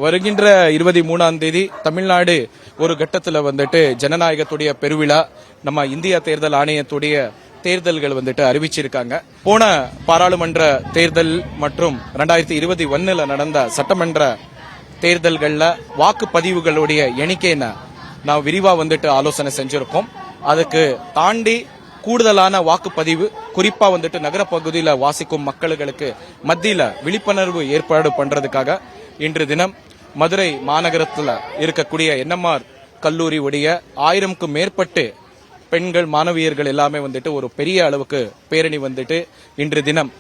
வருகின்ற 23ஆம் தேதி தமிழ்நாடு ஒரு கட்டத்துல வந்துட்டு ஜனநாயகத்துடைய பெருவிழா நம்ம இந்திய தேர்தல் ஆணையத்துடைய தேர்தல்கள் வந்துட்டு அறிவிச்சிருக்காங்க. போன பாராளுமன்ற தேர்தல் மற்றும் 2021 நடந்த சட்டமன்ற தேர்தல்கள்ல வாக்குப்பதிவுகளுடைய எண்ணிக்கையை நான் விரிவா வந்துட்டு ஆலோசனை செஞ்சிருக்கோம். அதுக்கு தாண்டி கூடுதலான வாக்குப்பதிவு குறிப்பா வந்துட்டு நகர பகுதியில வாசிக்கும் மக்களுக்கு மத்தியில விழிப்புணர்வு ஏற்பாடு பண்றதுக்காக இன்று தினம் மதுரை மாநகரத்துல இருக்கக்கூடிய என்எம்ஆர் கல்லூரி உடைய 1000க்கும் மேற்பட்டு பெண்கள் மாணவியர்கள் எல்லாமே வந்துட்டு ஒரு பெரிய அளவுக்கு பேரணி வந்துட்டு இன்று தினம்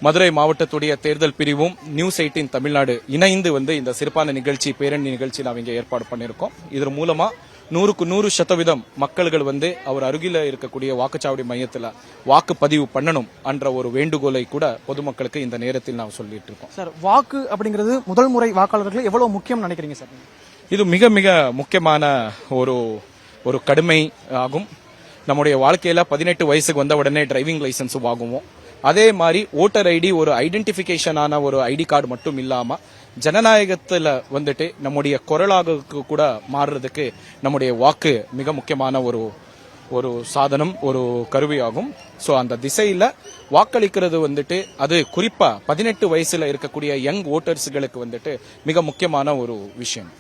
மதுரை மாவட்டத்துடைய தேர்தல் பிரிவும் நியூஸ் 18 தமிழ்நாடு இணைந்து இந்த சிறப்பான நிகழ்ச்சி பேரணி நிகழ்ச்சி நாம் இங்க ஏற்பாடு பண்ணிருக்கோம். இதன் மூலமா 100% மக்கள்கள் அவர் அருகில இருக்கக்கூடிய வாக்குச்சாவடி மையத்தில் வாக்குப்பதிவு பண்ணணும் என்ற ஒரு வேண்டுகோளை கூட பொதுமக்களுக்கு இந்த நேரத்தில் நாம் சொல்லிட்டு இருக்கோம். சார், வாக்கு அப்படிங்கிறது முதல் முறை வாக்காளர்கள் எவ்வளவு முக்கியம் நினைக்கிறீங்க சார்? இது மிக மிக முக்கியமான ஒரு கடுமை ஆகும். நம்முடைய வாழ்க்கையில 18 வயசுக்கு வந்த உடனே டிரைவிங் லைசன்ஸ் வாங்குவோம். அதே மாதிரி ஓட்டர் ஐடி ஒரு ஐடென்டிபிகேஷனான ஒரு ஐடி கார்டு மட்டும் இல்லாம ஜனநாயகத்துல நம்முடைய குரலாக கூட மாறுறதுக்கு நம்முடைய வாக்கு மிக முக்கியமான ஒரு சாதனம், ஒரு கருவியாகும். சோ அந்த திசையில வாக்களிக்கிறது அது குறிப்பா 18 வயசுல இருக்கக்கூடிய யங் ஓட்டர்ஸ்களுக்கு மிக முக்கியமான ஒரு விஷயம்.